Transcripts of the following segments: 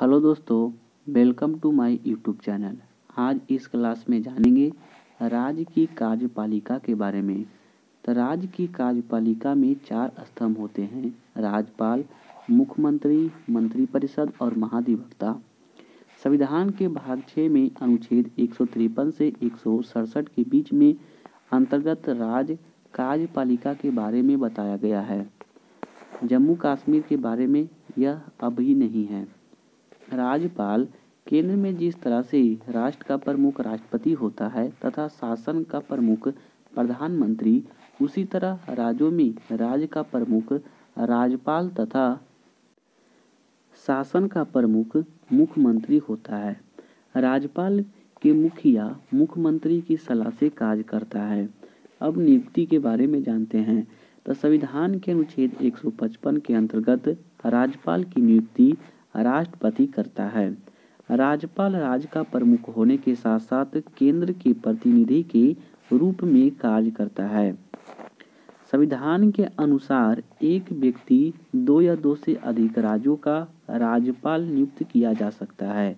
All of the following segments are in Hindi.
हेलो दोस्तों, welcome to my YouTube channel. आज इस क्लास में जानेंगे राज्य की कार्यपालिका के बारे में। तो राज्य की कार्यपालिका में 4 स्तंभ होते हैं: राज्यपाल, मुख्यमंत्री, मंत्रिपरिषद और महाधिवक्ता। संविधान के भाग 6 में अनुच्छेद 153 से 167 के बीच में अंतर्गत राज्य कार्यपालिका के बारे में बताया गया है। जम्मू कश्मीर के बारे में यह अभी नहीं है। राज्यपाल केंद्र में जिस तरह से राष्ट्र का प्रमुख राष्ट्रपति होता है तथा शासन का प्रमुख प्रधानमंत्री, उसी तरह राज्यों में राज्य का प्रमुख राज्यपाल तथा शासन का प्रमुख मुख्यमंत्री होता है। राज्यपाल के मुखिया मुख्यमंत्री की सलाह से कार्य करता है। अब नियुक्ति के बारे में जानते हैं। तो संविधान के अनुच्छेद 155 के अंतर्गत राज्यपाल की नियुक्ति राष्ट्रपति करता है। राज्यपाल राज्य का प्रमुख होने के साथ साथ केंद्र के प्रतिनिधि के रूप में कार्य करता है। संविधान के अनुसार एक व्यक्ति 2 या 2 से अधिक राज्यों का राज्यपाल नियुक्त किया जा सकता है।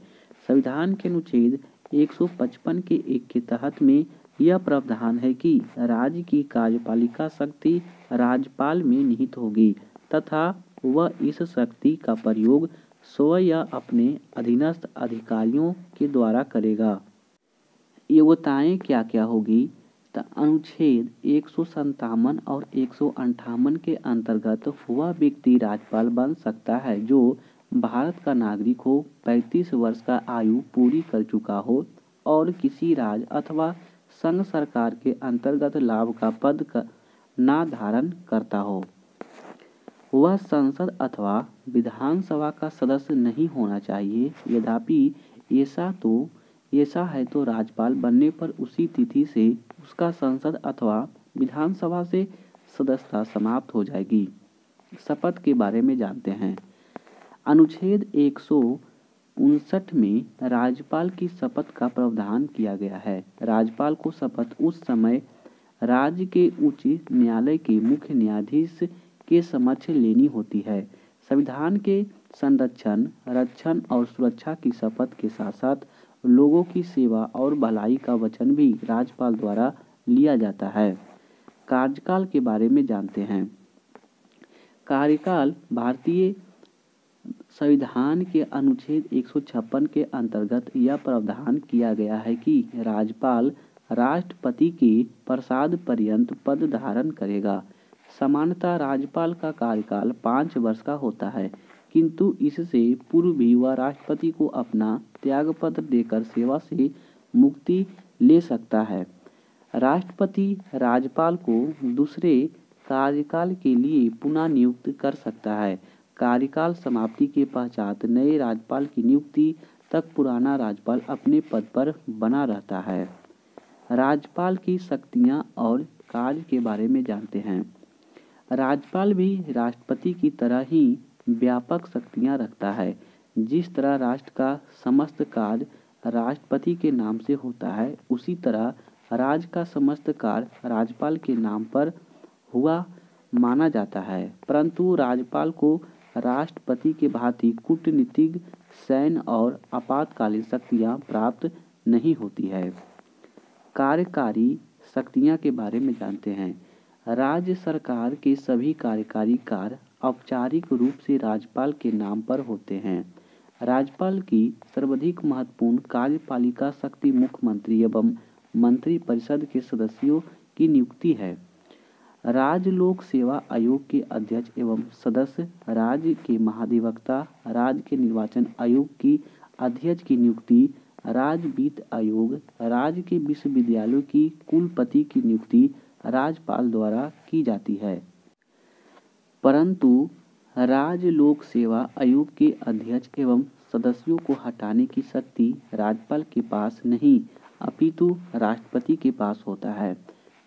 संविधान के अनुच्छेद 155 के 1 के तहत में यह प्रावधान है कि राज्य की कार्यपालिका शक्ति राज्यपाल में निहित होगी तथा वह इस शक्ति का प्रयोग स्वयं या अपने अधीनस्थ अधिकारियों के द्वारा करेगा। योग्यताएं क्या क्या होगी? तो अनुच्छेद 157 और 158 के अंतर्गत वह व्यक्ति राज्यपाल बन सकता है जो भारत का नागरिक हो, 35 वर्ष का आयु पूरी कर चुका हो और किसी राज्य अथवा संघ सरकार के अंतर्गत लाभ का पद ना धारण करता हो। वह संसद अथवा विधानसभा का सदस्य नहीं होना चाहिए। यद्यपि ऐसा है तो राज्यपाल बनने पर उसी तिथि से उसका संसद अथवा विधानसभा से सदस्यता समाप्त हो जाएगी। शपथ के बारे में जानते हैं। अनुच्छेद 159 में राज्यपाल की शपथ का प्रावधान किया गया है। राज्यपाल को शपथ उस समय राज्य के उच्च न्यायालय के मुख्य न्यायाधीश के समक्ष लेनी होती है। संविधान के संरक्षण, रक्षण और सुरक्षा की शपथ के साथ साथ लोगों की सेवा और भलाई का वचन भी राज्यपाल द्वारा लिया जाता है। कार्यकाल के बारे में जानते हैं। कार्यकाल भारतीय संविधान के अनुच्छेद 156 के अंतर्गत यह प्रावधान किया गया है कि राज्यपाल राष्ट्रपति के प्रसाद पर्यंत पद धारण करेगा। सामान्यतः राज्यपाल का कार्यकाल 5 वर्ष का होता है, किंतु इससे पूर्व भी वह राष्ट्रपति को अपना त्यागपत्र देकर सेवा से मुक्ति ले सकता है। राष्ट्रपति राज्यपाल को दूसरे कार्यकाल के लिए पुनः नियुक्त कर सकता है। कार्यकाल समाप्ति के पश्चात नए राज्यपाल की नियुक्ति तक पुराना राज्यपाल अपने पद पर बना रहता है। राज्यपाल की शक्तियां और कार्य के बारे में जानते हैं। राज्यपाल भी राष्ट्रपति की तरह ही व्यापक शक्तियां रखता है। जिस तरह राष्ट्र का समस्त कार्य राष्ट्रपति के नाम से होता है, उसी तरह राज्य का समस्त कार्य राज्यपाल के नाम पर हुआ माना जाता है। परंतु राज्यपाल को राष्ट्रपति के भांति कूटनीतिक, सैन्य और आपातकालीन शक्तियां प्राप्त नहीं होती है। कार्यकारी शक्तियां के बारे में जानते हैं। राज्य सरकार के सभी कार्यकारी कार्य औपचारिक रूप से राज्यपाल के नाम पर होते हैं। राज्यपाल की सर्वाधिक महत्वपूर्ण कार्यपालिका शक्ति मुख्यमंत्री एवं मंत्रिपरिषद के सदस्यों की नियुक्ति है। राज्य लोक सेवा आयोग के अध्यक्ष एवं सदस्य, राज्य के महाधिवक्ता, राज्य के निर्वाचन आयोग की अध्यक्ष की नियुक्ति, राज्य वित्त आयोग, राज्य के विश्वविद्यालयों की कुलपति की नियुक्ति राज्यपाल द्वारा की जाती है। परंतु राज्य लोक सेवा आयोग के अध्यक्ष एवं सदस्यों को हटाने की शक्ति राज्यपाल के पास नहीं, अपितु राष्ट्रपति के पास होता है।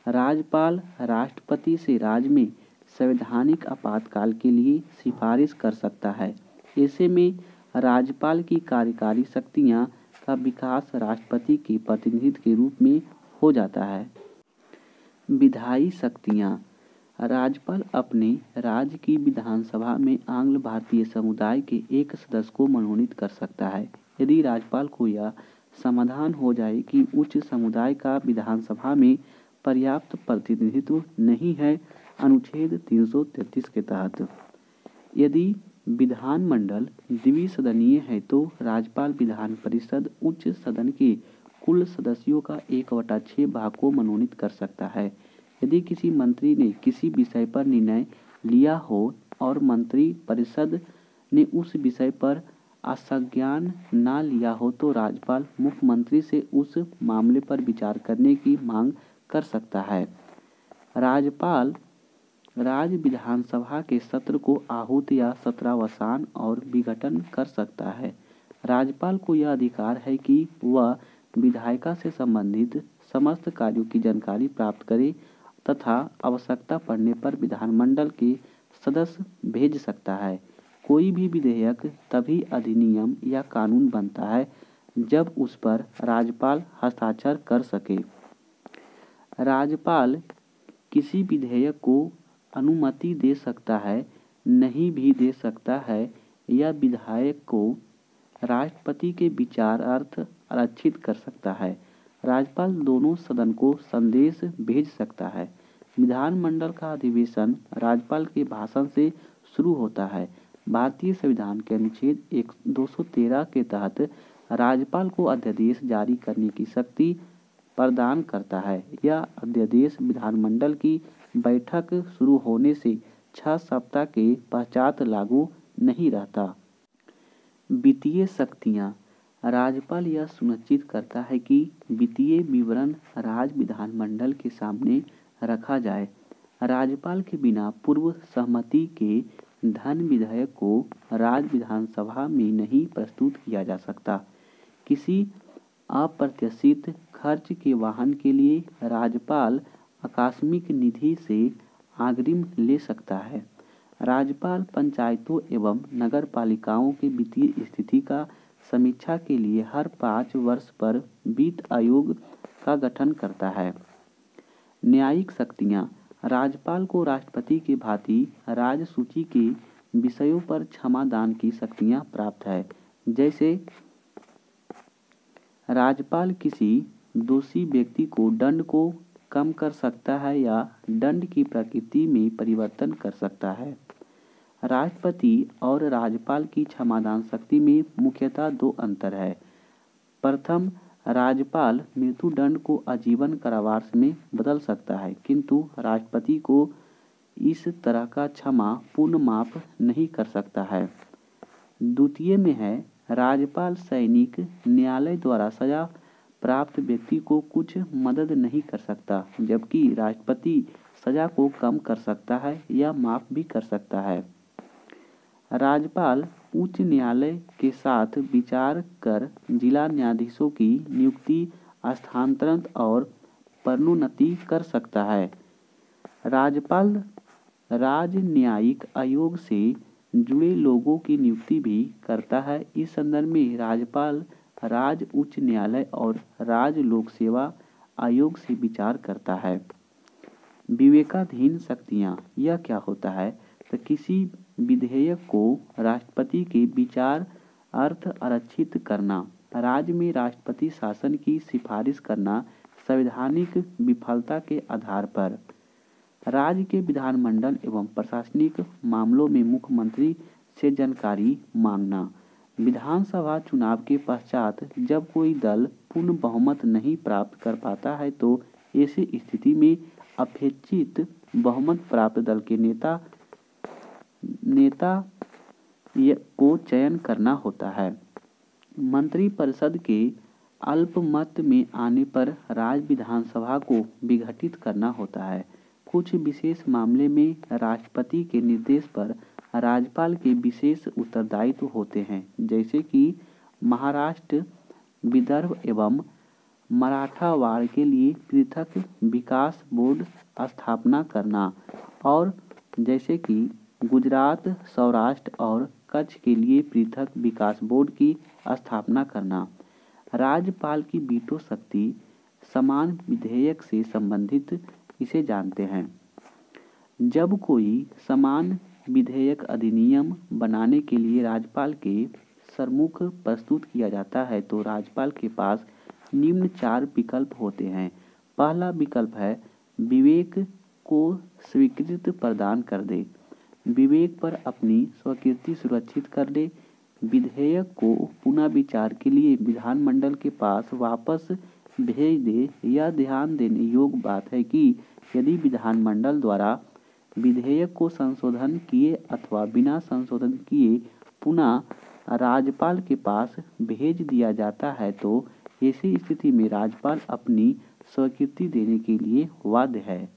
राज्यपाल राष्ट्रपति से राज्य में संवैधानिक आपातकाल के लिए सिफारिश कर सकता है। ऐसे में राज्यपाल की कार्यकारी शक्तियां का विकास राष्ट्रपति के प्रतिनिधित्व के रूप में हो जाता है। विधायी शक्तियां। राज्यपाल अपने राज्य की विधानसभा में आंग्ल भारतीय समुदाय के एक सदस्य को मनोनीत कर सकता है। यदि राज्यपाल को यह समाधान हो जाए कि उच्च समुदाय का विधानसभा में पर्याप्त प्रतिनिधित्व नहीं है, अनुच्छेद 333 के तहत। यदि विधानमंडल द्विसदनीय है तो राज्यपाल विधान परिषद उच्च सदन के कुल सदस्यों का 1/6 भाग को मनोनीत कर सकता है। यदि किसी मंत्री ने किसी विषय पर निर्णय लिया हो और मंत्री परिषद ने उस विषय पर असंज्ञान न लिया हो तो राज्यपाल मुख्यमंत्री से उस मामले पर विचार करने की मांग कर सकता है। राज्यपाल राज्य विधानसभा के सत्र को आहूत या सत्रावसान और विघटन कर सकता है। राज्यपाल को यह अधिकार है कि वह विधायिका से संबंधित समस्त कार्यों की जानकारी प्राप्त करे तथा आवश्यकता पड़ने पर विधानमंडल के सदस्य भेज सकता है। कोई भी विधेयक तभी अधिनियम या कानून बनता है जब उस पर राज्यपाल हस्ताक्षर कर सके। राज्यपाल किसी विधेयक को अनुमति दे सकता है, नहीं भी दे सकता है या विधायक को राष्ट्रपति के विचारार्थ आरक्षित कर सकता है। राज्यपाल दोनों सदन को संदेश भेज सकता है। विधानमंडल का अधिवेशन राज्यपाल के भाषण से शुरू होता है। भारतीय संविधान के अनुच्छेद 213 के तहत राज्यपाल को अध्यादेश जारी करने की शक्ति प्रदान करता है। यह अध्यादेश विधानमंडल की बैठक शुरू होने से 6 सप्ताह के पश्चात लागू नहीं रहता। वित्तीय शक्तियाँ। राज्यपाल यह सुनिश्चित करता है कि वित्तीय विवरण राज्य विधानमंडल के सामने रखा जाए। राज्यपाल के बिना पूर्व सहमति के धन विधेयक को राज्य विधानसभा में नहीं प्रस्तुत किया जा सकता। किसी अप्रत्याशित खर्च के वहन के लिए राज्यपाल आकस्मिक निधि से अग्रिम ले सकता है। राज्यपाल पंचायतों एवं नगर पालिकाओं के वित्तीय स्थिति का समीक्षा के लिए हर 5 वर्ष पर वित्त आयोग का गठन करता है। न्यायिक शक्तियाँ। राज्यपाल को राष्ट्रपति के भांति राज्य सूची के विषयों पर क्षमादान की शक्तियाँ प्राप्त है। जैसे राज्यपाल किसी दोषी व्यक्ति को दंड को कम कर सकता है या दंड की प्रकृति में परिवर्तन कर सकता है। राष्ट्रपति और राज्यपाल की क्षमादान शक्ति में मुख्यतः 2 अंतर है। प्रथम, राज्यपाल मृत्युदंड को आजीवन कारावास में बदल सकता है, किंतु राष्ट्रपति को इस तरह का क्षमा पूर्ण माफ नहीं कर सकता है। द्वितीय में है, राज्यपाल सैनिक न्यायालय द्वारा सजा प्राप्त व्यक्ति को कुछ मदद नहीं कर सकता, जबकि राष्ट्रपति सजा को कम कर सकता है या माफ भी कर सकता है। राज्यपाल उच्च न्यायालय के साथ विचार कर जिला न्यायाधीशों की नियुक्ति, स्थानांतरण और पदोन्नति कर सकता है। राज्यपाल राज्य न्यायिक आयोग से जुड़े लोगों की नियुक्ति भी करता है। इस संदर्भ में राज्यपाल राज्य उच्च न्यायालय और राज्य लोक सेवा आयोग से विचार करता है। विवेकाधीन शक्तियाँ। यह क्या होता है? तो किसी विधेयक को राष्ट्रपति के विचार अर्थ आरक्षित करना, राज्य में राष्ट्रपति शासन की सिफारिश करना, संवैधानिक विफलता के आधार पर राज्य के विधानमंडल एवं प्रशासनिक मामलों में मुख्यमंत्री से जानकारी मांगना। विधानसभा चुनाव के पश्चात जब कोई दल पूर्ण बहुमत नहीं प्राप्त कर पाता है तो ऐसी स्थिति में अपेक्षित बहुमत प्राप्त दल के नेता को चयन करना होता है। मंत्रिपरिषद के अल्पमत में आने पर राज्य विधानसभा को विघटित करना होता है। कुछ विशेष मामले में राष्ट्रपति के निर्देश पर राज्यपाल के विशेष उत्तरदायित्व होते हैं, जैसे कि महाराष्ट्र, विदर्भ एवं मराठवाड़ा के लिए पृथक विकास बोर्ड स्थापना करना और जैसे कि गुजरात, सौराष्ट्र और कच्छ के लिए पृथक विकास बोर्ड की स्थापना करना। राज्यपाल की वीटो शक्ति। समान विधेयक से संबंधित इसे जानते हैं। जब कोई समान विधेयक अधिनियम बनाने के लिए राज्यपाल के सम्मुख प्रस्तुत किया जाता है तो राज्यपाल के पास निम्न 4 विकल्प होते हैं। पहला विकल्प है विवेक को स्वीकृति प्रदान कर दे, विवेक पर अपनी स्वीकृति सुरक्षित कर ले, विधेयक को पुनः विचार के लिए विधानमंडल के पास वापस भेज दे। यह ध्यान देने योग्य बात है कि यदि विधानमंडल द्वारा विधेयक को संशोधन किए अथवा बिना संशोधन किए पुनः राज्यपाल के पास भेज दिया जाता है तो ऐसी स्थिति में राज्यपाल अपनी स्वीकृति देने के लिए बाध्य है।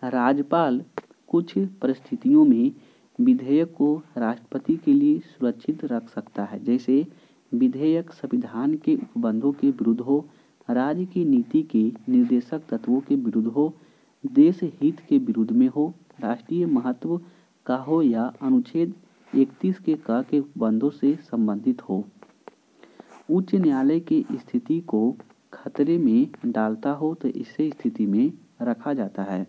राज्यपाल कुछ परिस्थितियों में विधेयक को राष्ट्रपति के लिए सुरक्षित रख सकता है, जैसे विधेयक संविधान के उपबंधों के विरुद्ध हो, राज्य की नीति के निर्देशक तत्वों के विरुद्ध हो, देश हित के विरुद्ध में हो, राष्ट्रीय महत्व का हो या अनुच्छेद 31 के क के उपबंधों से संबंधित हो। उच्च न्यायालय की स्थिति को खतरे में डालता हो तो इसे स्थिति में रखा जाता है।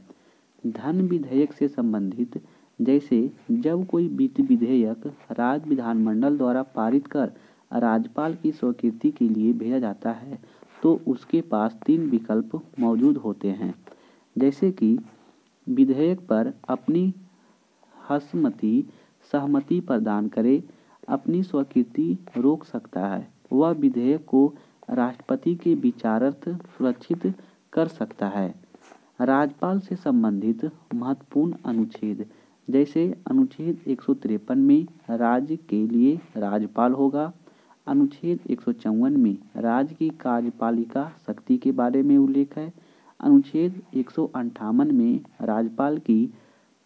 धन विधेयक से संबंधित, जैसे जब कोई वित्त विधेयक राज्य विधानमंडल द्वारा पारित कर राज्यपाल की स्वीकृति के लिए भेजा जाता है तो उसके पास 3 विकल्प मौजूद होते हैं, जैसे कि विधेयक पर अपनी सहमति प्रदान करे, अपनी स्वीकृति रोक सकता है, वह विधेयक को राष्ट्रपति के विचारार्थ सुरक्षित कर सकता है। राज्यपाल से संबंधित महत्वपूर्ण अनुच्छेद, जैसे अनुच्छेद 153 में राज्य के लिए राज्यपाल होगा, अनुच्छेद 154 में राज्य की कार्यपालिका शक्ति के बारे में उल्लेख है, अनुच्छेद 158 में राज्यपाल की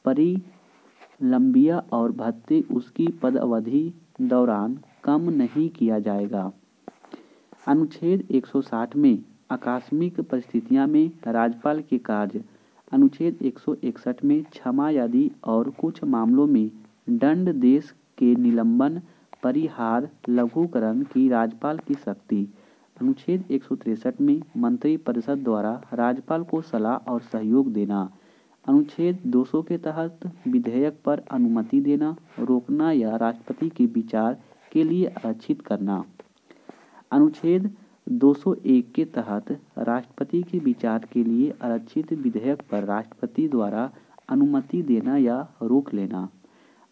परिलंबिया और भत्ते उसकी पद अवधि दौरान कम नहीं किया जाएगा। अनुच्छेद 160 में आकस्मिक परिस्थितियों में राज्यपाल के कार्य, अनुच्छेद 161 में क्षमा यादी और कुछ मामलों में दंड देश के निलंबन, परिहार, लघुकरण की राज्यपाल की शक्ति, अनुच्छेद 163 में मंत्रिपरिषद द्वारा राज्यपाल को सलाह और सहयोग देना, अनुच्छेद 200 के तहत विधेयक पर अनुमति देना, रोकना या राष्ट्रपति के विचार के लिए आरक्षित करना, अनुच्छेद 201 के तहत राष्ट्रपति के विचार के लिए आरक्षित विधेयक पर राष्ट्रपति द्वारा अनुमति देना या रोक लेना,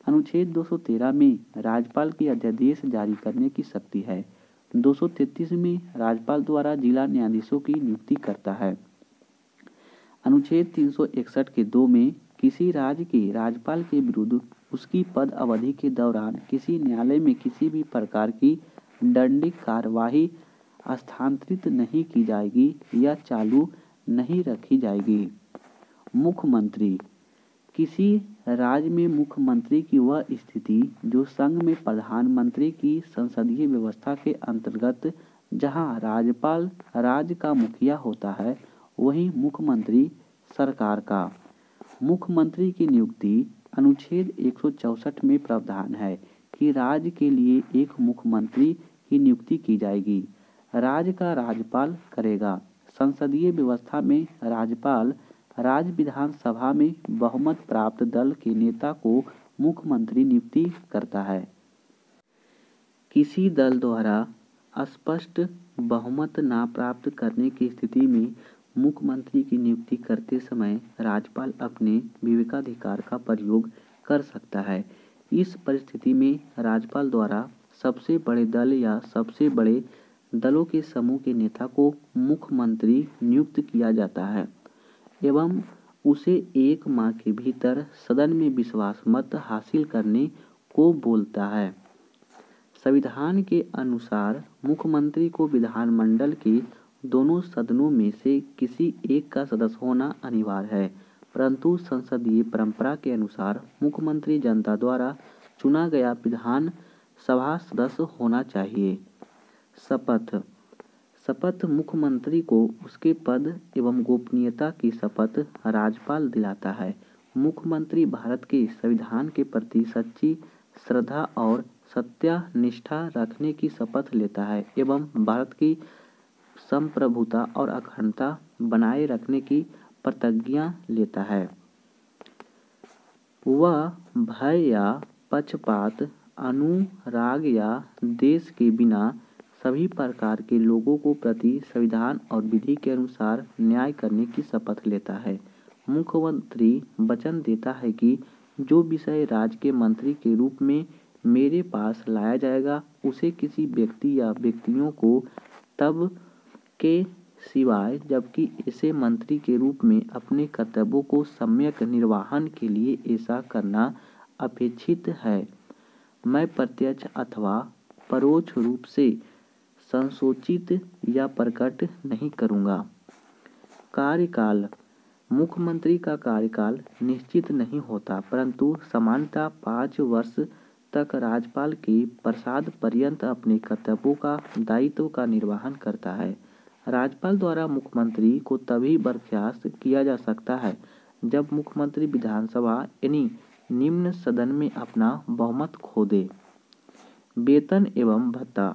अनुच्छेद 213 में राज्यपाल की अध्यादेश जारी करने की शक्ति है, 233 में राज्यपाल द्वारा जिला न्यायाधीशों की नियुक्ति करता है, अनुच्छेद 361 के 2 में किसी राज्य के राज्यपाल के विरुद्ध उसकी पद अवधि के दौरान किसी न्यायालय में किसी भी प्रकार की दंडिक कार्यवाही स्थानांतरित नहीं की जाएगी या चालू नहीं रखी जाएगी। मुख्यमंत्री, किसी राज्य में मुख्यमंत्री की वह स्थिति जो संघ में प्रधानमंत्री की संसदीय व्यवस्था के अंतर्गत, जहां राज्यपाल राज्य का मुखिया होता है, वहीं मुख्यमंत्री सरकार का। मुख्यमंत्री की नियुक्ति, अनुच्छेद 164 में प्रावधान है कि राज्य के लिए एक मुख्यमंत्री की नियुक्ति की जाएगी, राज्य का राज्यपाल करेगा। संसदीय व्यवस्था में राज्यपाल राज्य विधानसभा में बहुमत प्राप्त दल के नेता को मुख्यमंत्री नियुक्ति करता है। किसी दल द्वारा स्पष्ट बहुमत ना प्राप्त करने की स्थिति में मुख्यमंत्री की नियुक्ति करते समय राज्यपाल अपने विवेकाधिकार का प्रयोग कर सकता है। इस परिस्थिति में राज्यपाल द्वारा सबसे बड़े दल या सबसे बड़े दलों के समूह के नेता को मुख्यमंत्री नियुक्त किया जाता है एवं उसे 1 माह के भीतर सदन में विश्वास मत हासिल करने को बोलता है। संविधान के अनुसार मुख्यमंत्री को विधानमंडल के दोनों सदनों में से किसी एक का सदस्य होना अनिवार्य है, परंतु संसदीय परंपरा के अनुसार मुख्यमंत्री जनता द्वारा चुना गया विधान सभा सदस्य होना चाहिए। शपथ मुख्यमंत्री को उसके पद एवं गोपनीयता की शपथ राज्यपाल दिलाता है। मुख्यमंत्री भारत के संविधान के प्रति सच्ची श्रद्धा और सत्यानिष्ठा रखने की शपथ लेता है एवं भारत की संप्रभुता और अखंडता बनाए रखने की प्रतिज्ञा लेता है। वह भय या पक्षपात, अनुराग या देश के बिना सभी प्रकार के लोगों को प्रति संविधान और विधि के अनुसार न्याय करने की शपथ लेता है। मुख्यमंत्री वचन देता है कि जो विषय राज्य के मंत्री के रूप में मेरे पास लाया जाएगा उसे किसी व्यक्ति या व्यक्तियों को तब के सिवाय जबकि ऐसे मंत्री के रूप में अपने कर्तव्यों को सम्यक निर्वहन के लिए ऐसा करना अपेक्षित है, मैं प्रत्यक्ष अथवा परोक्ष रूप से संसूचित या प्रकट नहीं करूँगा। कार्यकाल। मुख्यमंत्री का कार्यकाल निश्चित नहीं होता, परंतु सामान्यतः 5 वर्ष तक राज्यपाल के प्रसाद पर्यंत अपने कर्तव्यों का दायित्व का निर्वहन करता है। राज्यपाल द्वारा मुख्यमंत्री को तभी बर्खास्त किया जा सकता है जब मुख्यमंत्री विधानसभा यानी निम्न सदन में अपना बहुमत खो दे। वेतन एवं भत्ता।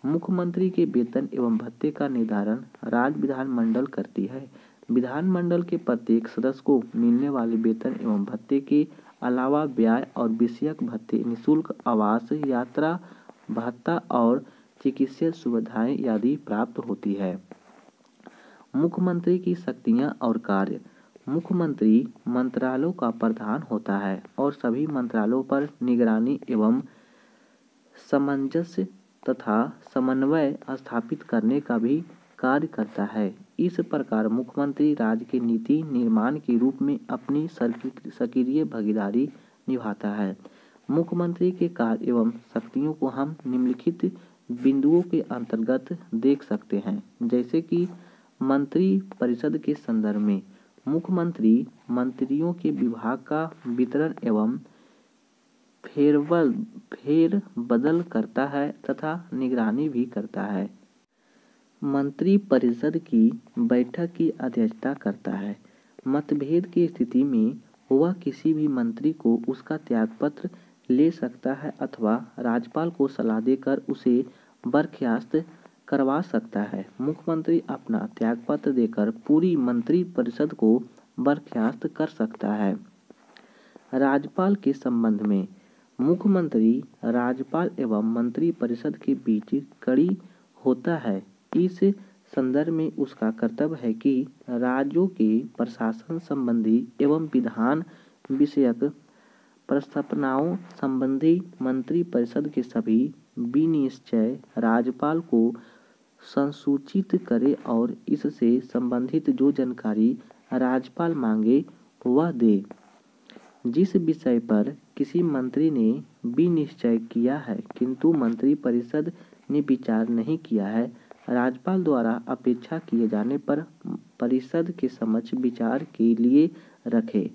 मुख्यमंत्री के वेतन एवं भत्ते का निर्धारण राज्य विधानमंडल करती है। विधानमंडल के प्रत्येक सदस्य को मिलने वाले वेतन एवं भत्ते के अलावा व्यय और विषयक भत्ते, निःशुल्क आवास, यात्रा भत्ता और चिकित्सीय सुविधाएं आदि प्राप्त होती है। मुख्यमंत्री की शक्तियां और कार्य। मुख्यमंत्री मंत्रालयों का प्रधान होता है और सभी मंत्रालयों पर निगरानी एवं सामंजस्य तथा समन्वय स्थापित करने का भी कार्य करता है। इस प्रकार मुख्यमंत्री राज्य के नीति निर्माण के रूप में अपनी सक्रिय भागीदारी निभाता है। मुख्यमंत्री के कार्य एवं शक्तियों को हम निम्नलिखित बिंदुओं के अंतर्गत देख सकते हैं, जैसे कि मंत्री परिषद के संदर्भ में मुख्यमंत्री मंत्रियों के विभाग का वितरण एवं फेरबदल करता है तथा निगरानी भी करता है। मंत्री परिषद की बैठक की अध्यक्षता करता है। मतभेद की स्थिति में वह किसी भी मंत्री को उसका त्यागपत्र ले सकता है अथवा राज्यपाल को सलाह देकर उसे बर्खास्त करवा सकता है। मुख्यमंत्री अपना त्यागपत्र देकर पूरी मंत्री परिषद को बर्खास्त कर सकता है। राज्यपाल के संबंध में मुख्यमंत्री राज्यपाल एवं मंत्री परिषद के बीच कड़ी होता है। इस संदर्भ में उसका कर्तव्य है कि राज्यों के प्रशासन संबंधी एवं विधान विषयक प्रस्तावनाओं संबंधी मंत्री परिषद के सभी विनिश्चय राज्यपाल को संसूचित करे और इससे संबंधित जो जानकारी राज्यपाल मांगे वह दे। जिस विषय पर किसी मंत्री ने विनिश्चय किया है किंतु मंत्री परिषद ने विचार नहीं किया है, राज्यपाल द्वारा अपेक्षा किए जाने पर परिषद के समक्ष विचार के लिए रखे।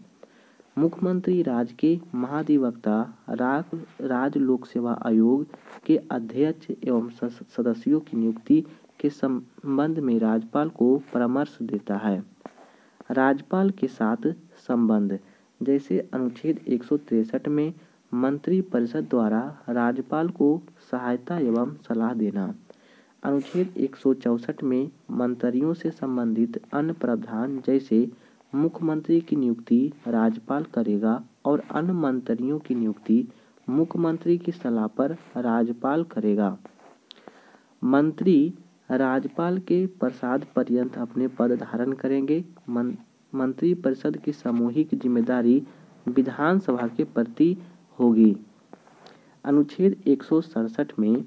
मुख्यमंत्री राज्य के महाधिवक्ता, राज्य लोक सेवा आयोग के अध्यक्ष एवं सदस्यों की नियुक्ति के संबंध में राज्यपाल को परामर्श देता है। राज्यपाल के साथ संबंध, जैसे अनुच्छेद 163 में मंत्री परिषद द्वारा राज्यपाल को सहायता एवं सलाह देना। अनुच्छेद 164 में मंत्रियों से संबंधित अन्य प्रावधान, जैसे मुख्यमंत्री की नियुक्ति राज्यपाल करेगा और अन्य मंत्रियों की नियुक्ति मुख्यमंत्री की सलाह पर राज्यपाल करेगा। मंत्री राज्यपाल के प्रसाद पर्यंत अपने पद धारण करेंगे। मंत्री परिषद की सामूहिक जिम्मेदारी विधानसभा के प्रति होगी। अनुच्छेद 167 में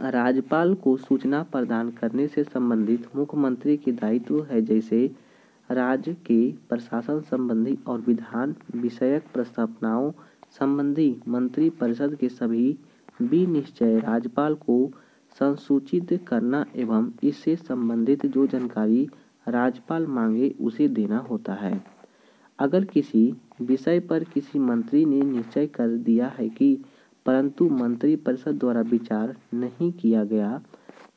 राज्यपाल को सूचना प्रदान करने से संबंधित मुख्यमंत्री के दायित्व है, जैसे राज्य के प्रशासन संबंधी और विधान विषयक प्रस्तावनाओं संबंधी मंत्री परिषद के सभी विनिश्चय राज्यपाल को संसूचित करना एवं इससे संबंधित जो जानकारी राज्यपाल मांगे उसे देना होता है। अगर किसी विषय पर किसी मंत्री ने निश्चय कर दिया है कि परंतु मंत्री परिषद द्वारा विचार नहीं किया गया,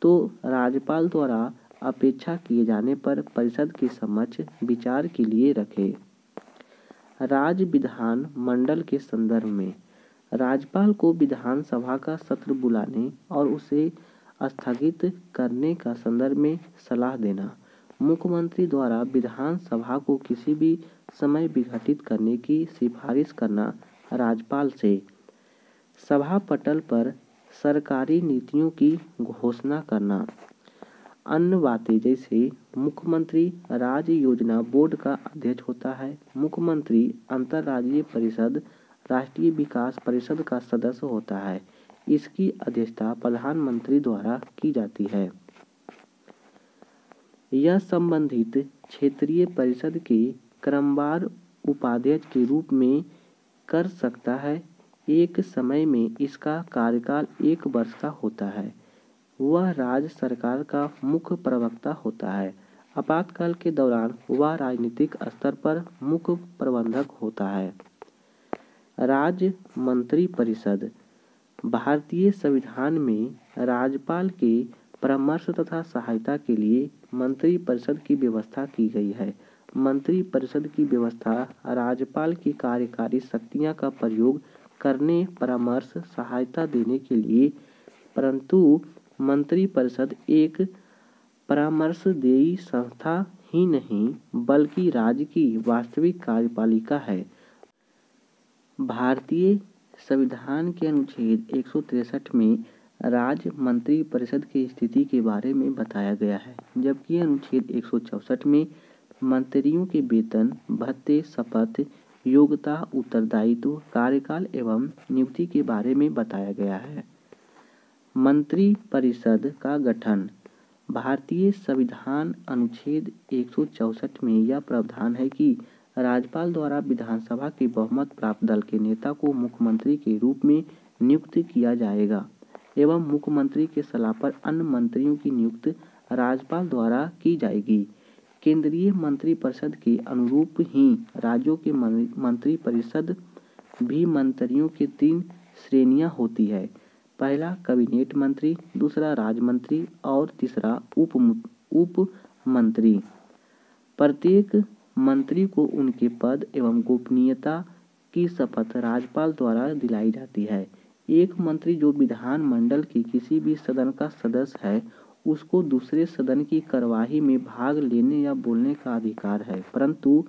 तो राज्यपाल द्वारा अपेक्षा किए जाने पर परिषद के समक्ष विचार के लिए रखे। राज्य विधान मंडल के संदर्भ में राज्यपाल को विधानसभा का सत्र बुलाने और उसे स्थगित करने का संदर्भ में सलाह देना, मुख्यमंत्री द्वारा विधानसभा को किसी भी समय विघटित करने की सिफारिश करना। राज्यपाल से सभा पटल पर सरकारी नीतियों की घोषणा करना। अन्य बातें जैसे मुख्यमंत्री राज्य योजना बोर्ड का अध्यक्ष होता है। मुख्यमंत्री अंतर्राज्यीय परिषद राष्ट्रीय विकास परिषद का सदस्य होता है। इसकी अध्यक्षता प्रधानमंत्री द्वारा की जाती है। यह संबंधित क्षेत्रीय परिषद के क्रमवार उपाध्यक्ष के रूप में कर सकता है। एक समय में इसका कार्यकाल 1 वर्ष का होता है। वह राज्य सरकार का मुख्य प्रवक्ता होता है। आपातकाल के दौरान वह राजनीतिक स्तर पर मुख्य प्रबंधक होता है। राज्य मंत्रिपरिषद भारतीय संविधान में राज्यपाल के परामर्श तथा सहायता के लिए मंत्रिपरिषद की व्यवस्था की गई है। मंत्रिपरिषद की व्यवस्था राज्यपाल की कार्यकारी शक्तियां का प्रयोग करने, परामर्श, सहायता देने के लिए, परंतु मंत्रिपरिषद एक परामर्शदायी संस्था ही नहीं बल्कि राज्य की वास्तविक कार्यपालिका है। भारतीय संविधान के अनुच्छेद 163 में राज्य मंत्रिपरिषद की स्थिति के बारे में बताया गया है, जबकि अनुच्छेद 164 में मंत्रियों के वेतन, भत्ते, शपथ, योग्यता, उत्तरदायित्व, कार्यकाल एवं नियुक्ति के बारे में बताया गया है। मंत्रिपरिषद का गठन भारतीय संविधान अनुच्छेद 164 में यह प्रावधान है कि राज्यपाल द्वारा विधानसभा के बहुमत प्राप्त दल के नेता को मुख्यमंत्री के रूप में नियुक्त किया जाएगा एवं मुख्यमंत्री के सलाह पर अन्य मंत्रियों की नियुक्ति राज्यपाल द्वारा की जाएगी। केंद्रीय मंत्रिपरिषद के अनुरूप ही राज्यों के मंत्रिपरिषद भी मंत्रियों की 3 श्रेणियां होती है। पहला कैबिनेट मंत्री, दूसरा राज्य मंत्री और तीसरा उप मंत्री। प्रत्येक मंत्री को उनके पद एवं गोपनीयता की शपथ राज्यपाल द्वारा दिलाई जाती है। एक मंत्री जो विधानमंडल के किसी भी सदन का सदस्य है, उसको दूसरे सदन की कार्यवाही में भाग लेने या बोलने का अधिकार है, परंतु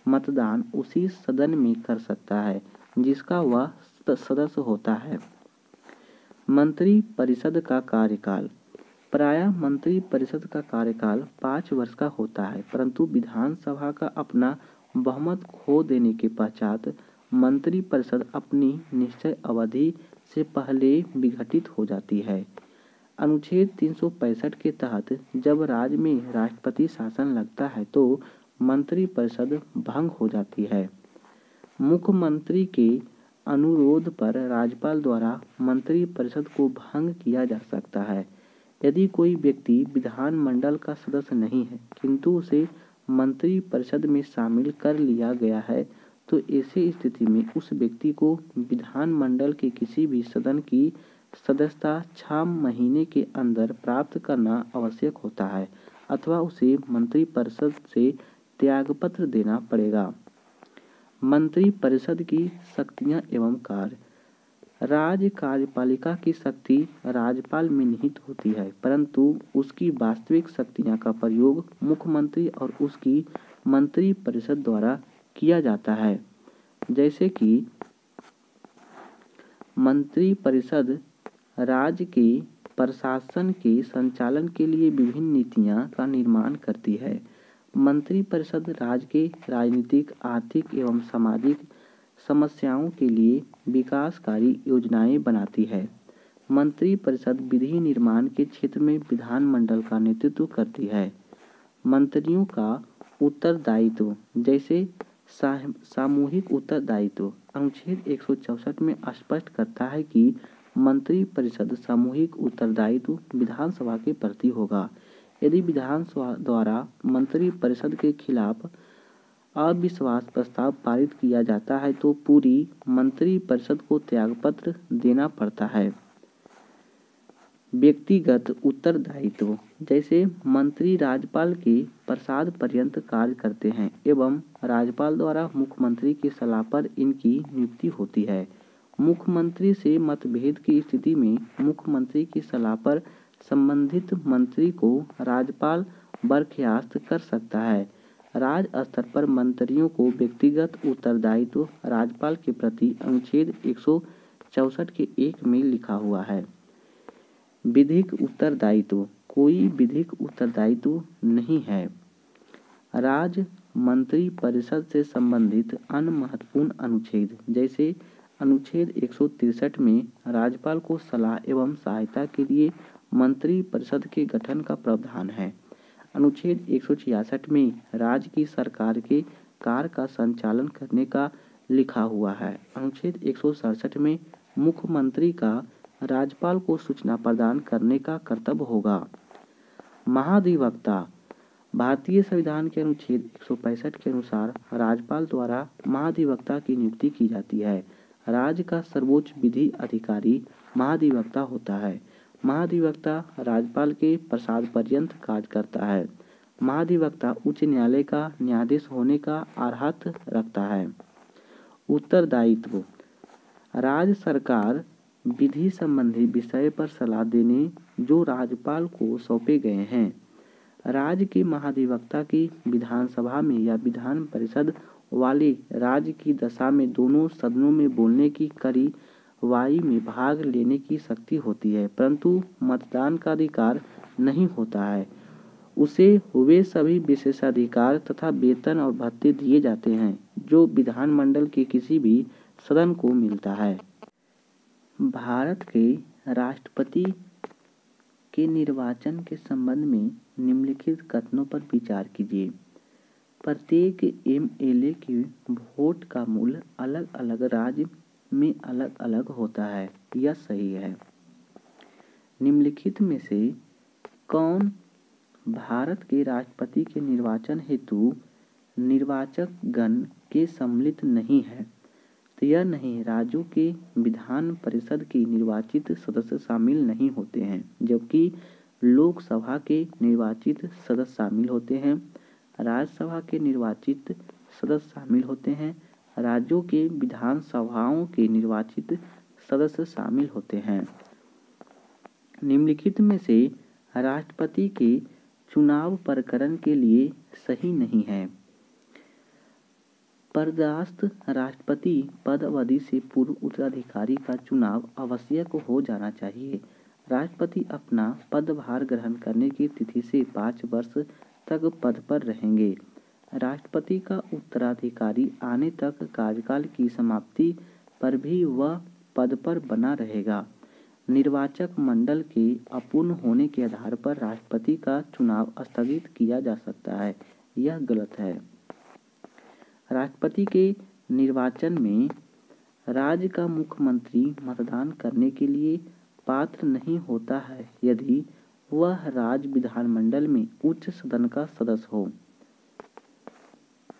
मतदान उसी सदन में कर सकता है जिसका वह सदस्य होता है। मंत्रिपरिषद का कार्यकाल प्रायः मंत्रिपरिषद का कार्यकाल 5 वर्ष का होता है, परंतु विधानसभा का अपना बहुमत खो देने के पश्चात मंत्रिपरिषद अपनी निश्चित अवधि से पहले विघटित हो जाती है। अनुच्छेद 365 के तहत जब राज्य में राष्ट्रपति शासन लगता है तो मंत्रिपरिषद भंग हो जाती है। मुख्यमंत्री के अनुरोध पर राज्यपाल द्वारा मंत्रिपरिषद को भंग किया जा सकता है। यदि कोई व्यक्ति विधानमंडल का सदस्य नहीं है किंतु उसे मंत्रिपरिषद में शामिल कर लिया गया है, तो ऐसी स्थिति में उस व्यक्ति को विधानमंडल के किसी भी सदन की सदस्यता 6 महीने के अंदर प्राप्त करना आवश्यक होता है अथवा उसे मंत्रिपरिषद से त्यागपत्र देना पड़ेगा। मंत्रिपरिषद की शक्तियां एवं कार्य राज्य कार्यपालिका की शक्ति राज्यपाल में निहित होती है, परंतु उसकी वास्तविक शक्तियां का प्रयोग मुख्यमंत्री और उसकी मंत्रिपरिषद द्वारा किया जाता है। जैसे कि मंत्रिपरिषद राज्य के प्रशासन के संचालन के लिए विभिन्न नीतियां का निर्माण करती है। मंत्रिपरिषद राज्य के राजनीतिक, आर्थिक एवं सामाजिक समस्याओं के लिए विकासकारी योजनाएं बनाती है। मंत्रिपरिषद विधि निर्माण के क्षेत्र में विधानमंडल का नेतृत्व करती है। मंत्रियों का उत्तरदायित्व जैसे सामूहिक उत्तरदायित्व अनुच्छेद 164 में स्पष्ट करता है कि मंत्रिपरिषद सामूहिक उत्तरदायित्व विधानसभा के प्रति होगा। यदि विधानसभा द्वारा मंत्रिपरिषद के खिलाफ अविश्वास प्रस्ताव पारित किया जाता है तो पूरी मंत्रिपरिषद को त्यागपत्र देना पड़ता है। व्यक्तिगत उत्तरदायित्व जैसे मंत्री राज्यपाल के प्रसाद पर्यंत कार्य करते हैं एवं राज्यपाल द्वारा मुख्यमंत्री की सलाह पर इनकी नियुक्ति होती है। मुख्यमंत्री से मतभेद की स्थिति में मुख्यमंत्री की सलाह पर संबंधित मंत्री को राज्यपाल बर्खास्त कर सकता है। राज्य स्तर पर मंत्रियों को व्यक्तिगत उत्तरदायित्व राज्यपाल के प्रति अनुच्छेद 164 के 1 में लिखा हुआ है। विधिक उत्तरदायित्व, कोई विधिक उत्तरदायित्व नहीं है। राज्य मंत्री परिषद से संबंधित अन्य महत्वपूर्ण अनुच्छेद, जैसे अनुच्छेद 163 में राज्यपाल को सलाह एवं सहायता के लिए मंत्री परिषद के गठन का प्रावधान है। अनुच्छेद 166 में राज्य की सरकार के कार्य का संचालन करने का लिखा हुआ है। अनुच्छेद 167 में मुख्यमंत्री का राज्यपाल को सूचना प्रदान करने का कर्तव्य होगा। महाधिवक्ता, भारतीय संविधान के अनुच्छेद 165 के अनुसार राज्यपाल द्वारा महाधिवक्ता की नियुक्ति की जाती है। राज्य का सर्वोच्च विधि अधिकारी महाधिवक्ता होता है। महाधिवक्ता राज्यपाल के प्रसाद पर्यंत कार्य करता है। महाधिवक्ता उच्च न्यायालय का न्यायाधीश होने का अर्हता रखता है। उत्तरदायित्व, राज्य सरकार विधि संबंधी विषय पर सलाह देने जो राज्यपाल को सौंपे गए हैं। राज्य के महाधिवक्ता की विधानसभा में या विधान परिषद वाले राज्य की दशा में दोनों सदनों में बोलने की कार्यवाही में भाग लेने की शक्ति होती है, परंतु मतदान का अधिकार नहीं होता है। उसे वे सभी विशेषाधिकार तथा वेतन और भत्ते दिए जाते हैं जो विधानमंडल के किसी भी सदन को मिलता है। भारत के राष्ट्रपति के निर्वाचन के संबंध में निम्नलिखित कथनों पर विचार कीजिए। प्रत्येक एमएलए के वोट का मूल्य अलग अलग राज्य में अलग अलग होता है, यह सही है। निम्नलिखित में से कौन भारत के राष्ट्रपति के निर्वाचन हेतु निर्वाचक गण के सम्मिलित नहीं है? तो यह नहीं, राज्यों के विधान परिषद के निर्वाचित सदस्य शामिल नहीं होते हैं, जबकि लोकसभा के निर्वाचित सदस्य शामिल होते हैं, राज्यसभा के निर्वाचित सदस्य शामिल होते हैं, राज्यों के विधानसभाओं के निर्वाचित सदस्य शामिल होते हैं। निम्नलिखित में से राष्ट्रपति के चुनाव प्रकरण के लिए सही नहीं है। पदस्थ राष्ट्रपति पद अवधि से पूर्व उत्तराधिकारी का चुनाव आवश्यक हो जाना चाहिए। राष्ट्रपति अपना पदभार ग्रहण करने की तिथि से 5 वर्ष तक पद पर रहेंगे। राष्ट्रपति का उत्तराधिकारी आने तक कार्यकाल की समाप्ति पर भी वह पद पर बना रहेगा। निर्वाचक मंडल के अपूर्ण होने के आधार पर राष्ट्रपति का चुनाव स्थगित किया जा सकता है, यह गलत है। राष्ट्रपति के निर्वाचन में राज्य का मुख्यमंत्री मतदान करने के लिए पात्र नहीं होता है यदि वह राज्य विधानमंडल में उच्च सदन का सदस्य हो।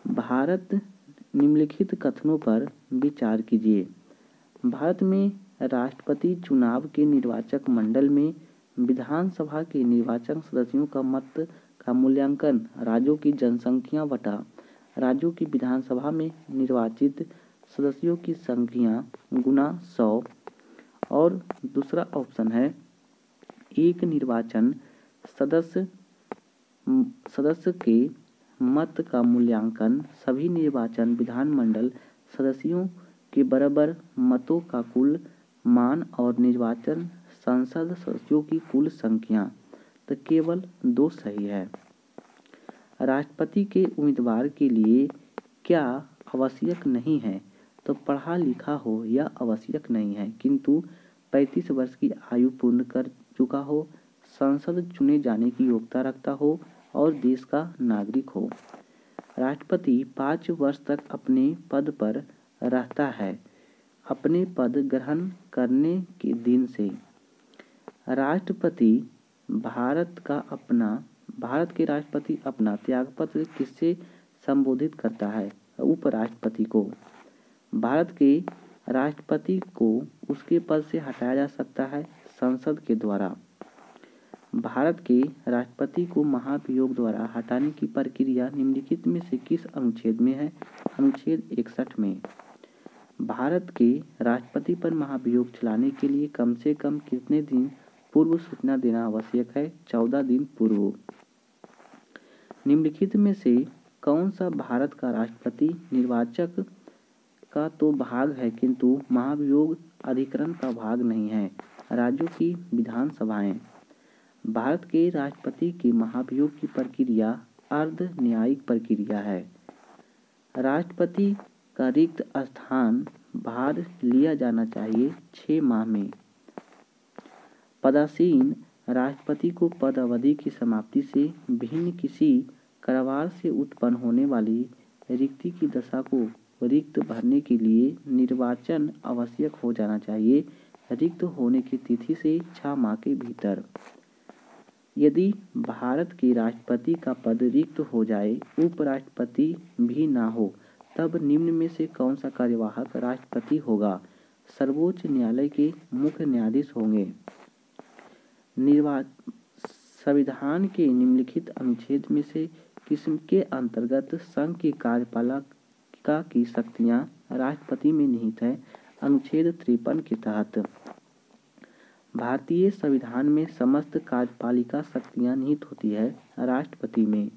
भारत, निम्नलिखित कथनों पर विचार कीजिए। भारत में राष्ट्रपति चुनाव के निर्वाचक मंडल में विधानसभा के निर्वाचक सदस्यों का मत का मूल्यांकन राज्यों की जनसंख्या बटा राज्यों की विधानसभा में निर्वाचित सदस्यों की संख्या गुना 100 और दूसरा ऑप्शन है एक निर्वाचन सदस्य के मत का मूल्यांकन सभी निर्वाचन विधानमंडल सदस्यों के बराबर मतों का कुल मान और निर्वाचन संसद सदस्यों की कुल संख्या। तो केवल 2 सही है। राष्ट्रपति के उम्मीदवार के लिए क्या आवश्यक नहीं है? तो पढ़ा लिखा हो यह आवश्यक नहीं है, किंतु 35 वर्ष की आयु पूर्ण कर चुका हो, संसद चुने जाने की योग्यता रखता हो और देश का नागरिक हो। राष्ट्रपति 5 वर्ष तक अपने पद पर रहता है अपने पद ग्रहण करने के दिन से। भारत के राष्ट्रपति अपना त्यागपत्र किससे संबोधित करता है? उपराष्ट्रपति को। भारत के राष्ट्रपति को उसके पद से हटाया जा सकता है संसद के द्वारा। भारत के राष्ट्रपति को महाभियोग द्वारा हटाने की प्रक्रिया निम्नलिखित में से किस अनुच्छेद में है? अनुच्छेद 61 में। भारत के राष्ट्रपति पर महाभियोग चलाने के लिए कम से कम कितने दिन पूर्व सूचना देना आवश्यक है? 14 दिन पूर्व। निम्नलिखित में से कौन सा भारत का राष्ट्रपति निर्वाचक का तो भाग है किंतु महाभियोग अधिकरण का भाग नहीं है? राज्यों की विधानसभाएं। भारत के राष्ट्रपति के महाभियोग की प्रक्रिया अर्ध न्यायिक प्रक्रिया है। राष्ट्रपति का रिक्त स्थान भार लिया जाना चाहिए 6 माह में। पदासीन राष्ट्रपति को पद अवधि की समाप्ति से भिन्न किसी कारोबार से उत्पन्न होने वाली रिक्ति की दशा को रिक्त भरने के लिए निर्वाचन आवश्यक हो जाना चाहिए रिक्त होने की तिथि से 6 माह के भीतर। यदि भारत के राष्ट्रपति का पद रिक्त हो जाए, उपराष्ट्रपति भी ना हो, तब निम्न में से कौन सा कार्यवाहक राष्ट्रपति होगा? सर्वोच्च न्यायालय के मुख्य न्यायाधीश होंगे। संविधान के निम्नलिखित अनुच्छेद में से किसके अंतर्गत संघ की कार्यपालिका की शक्तियां राष्ट्रपति में निहित है? अनुच्छेद 53 के तहत भारतीय संविधान में समस्त कार्यपालिका शक्तियां निहित होती है राष्ट्रपति में।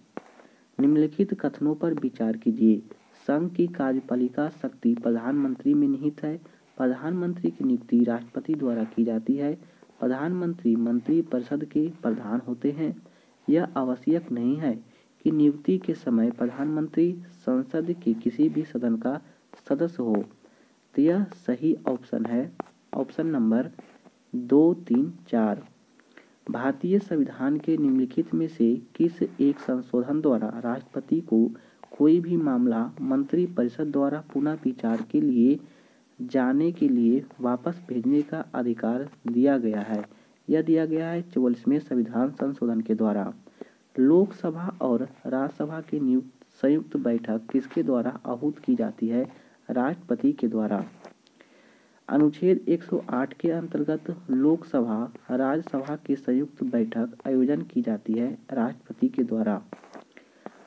निम्नलिखित कथनों पर विचार कीजिए। संघ की कार्यपालिका शक्ति प्रधानमंत्री में निहित है। प्रधानमंत्री की नियुक्ति राष्ट्रपति द्वारा की जाती है। प्रधानमंत्री मंत्रिपरिषद के प्रधान होते हैं। यह आवश्यक नहीं है कि नियुक्ति के समय प्रधानमंत्री संसद के किसी भी सदन का सदस्य हो। तो यह सही ऑप्शन है, ऑप्शन नंबर 2, 3, 4। भारतीय संविधान के निम्नलिखित में से किस एक संशोधन द्वारा राष्ट्रपति को कोई भी मामला मंत्रिपरिषद द्वारा पुनः विचार के लिए जाने के लिए वापस भेजने का अधिकार दिया गया है? यह दिया गया है 44वें संविधान संशोधन के द्वारा। लोकसभा और राज्यसभा की संयुक्त बैठक किसके द्वारा आहूत की जाती है? राष्ट्रपति के द्वारा। अनुच्छेद 108 के अंतर्गत लोकसभा राज्यसभा की संयुक्त बैठक आयोजन की जाती है राष्ट्रपति के द्वारा।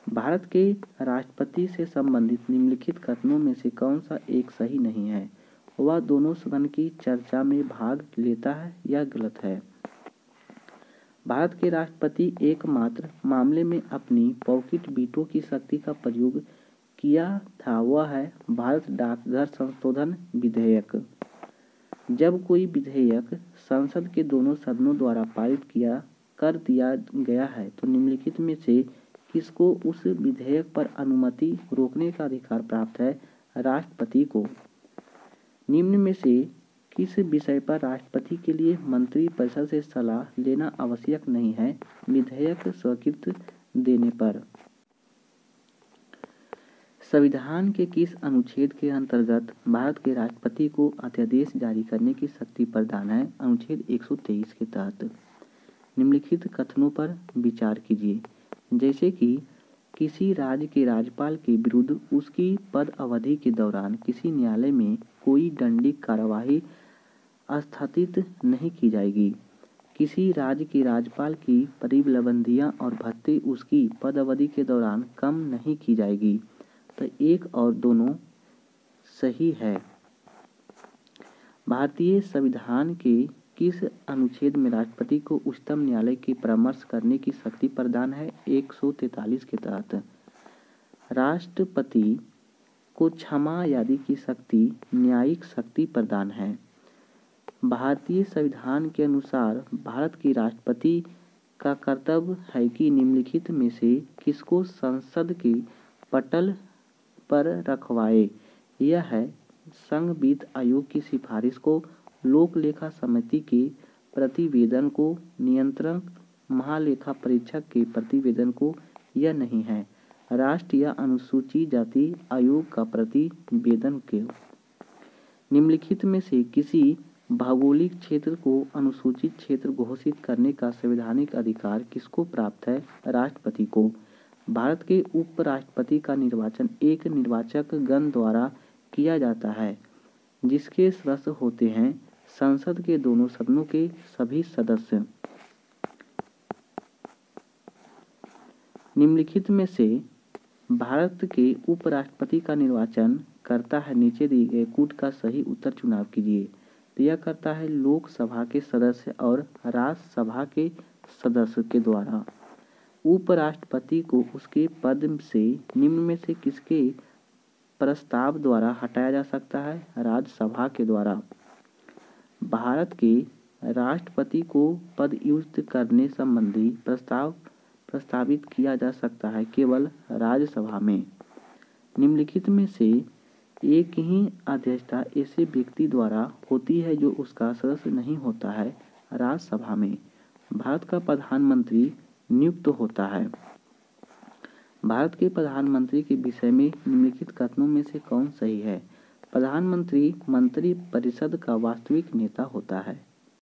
भारत के राष्ट्रपति से संबंधित निम्नलिखित कथनों में से कौन सा एक सही नहीं है? वह दोनों सदन की चर्चा में भाग लेता है या गलत है? भारत के राष्ट्रपति एकमात्र मामले में अपनी पॉकेट वीटो की शक्ति का प्रयोग किया था, वह है भारत डाकघर संशोधन विधेयक। जब कोई विधेयक संसद के दोनों सदनों द्वारा पारित कर दिया गया है तो निम्नलिखित में से किसको उस विधेयक पर अनुमति रोकने का अधिकार प्राप्त है? राष्ट्रपति को। निम्न में से किस विषय पर राष्ट्रपति के लिए मंत्रिपरिषद से सलाह लेना आवश्यक नहीं है? विधेयक स्वीकृत देने पर। संविधान के किस अनुच्छेद के अंतर्गत भारत के राष्ट्रपति को अध्यादेश जारी करने की शक्ति प्रदान है? अनुच्छेद 123 के तहत। निम्नलिखित कथनों पर विचार कीजिए। जैसे कि किसी राज्य के राज्यपाल के विरुद्ध उसकी पद अवधि के दौरान किसी न्यायालय में कोई दंडिक कार्यवाही स्थापित नहीं की जाएगी। किसी राज्य के राज्यपाल की प्रतिबंधियां और भत्ते उसकी पद अवधि के दौरान कम नहीं की जाएगी। तो 1 और दोनों सही है। भारतीय संविधान के किस अनुच्छेद में राष्ट्रपति को उच्चतम न्यायालय के परामर्श करने की शक्ति प्रदान है? 143 के तहत। राष्ट्रपति को क्षमा आदि की शक्ति न्यायिक शक्ति प्रदान है। भारतीय संविधान के अनुसार भारत के राष्ट्रपति का कर्तव्य है कि निम्नलिखित में से किसको संसद के पटल पर रखवाए? यह है संघ वित्त आयोग की सिफारिश को, लोक लेखा समिति के प्रतिवेदन को, नियंत्रक महालेखा परीक्षक के प्रतिवेदन को। यह नहीं है राष्ट्रीय अनुसूचित जाति आयोग का प्रतिवेदन के। निम्नलिखित में से किसी भौगोलिक क्षेत्र को अनुसूचित क्षेत्र घोषित करने का संवैधानिक अधिकार किसको प्राप्त है? राष्ट्रपति को। भारत के उपराष्ट्रपति का निर्वाचन एक निर्वाचक गण द्वारा किया जाता है जिसके सदस्य होते हैं संसद के दोनों सदनों के सभी सदस्य। निम्नलिखित में से भारत के उपराष्ट्रपति का निर्वाचन करता है नीचे दिए गए कूट का सही उत्तर चुनाव कीजिए। तो यह करता है लोकसभा के सदस्य और राज्यसभा के सदस्य के द्वारा। उपराष्ट्रपति को उसके पद से निम्न में से किसके प्रस्ताव द्वारा हटाया जा सकता है? राज्यसभा के द्वारा। भारत के राष्ट्रपति को पदच्युत करने संबंधी प्रस्ताव प्रस्तावित किया जा सकता है केवल राज्यसभा में। निम्नलिखित में से एक ही अध्यक्षता ऐसे व्यक्ति द्वारा होती है जो उसका सदस्य नहीं होता है। राज्यसभा में भारत का प्रधानमंत्री नियुक्त होता है। भारत के प्रधानमंत्री के विषय में निम्नलिखित कथनों में से कौन सही है? प्रधानमंत्री मंत्री परिषद का वास्तविक नेता होता है।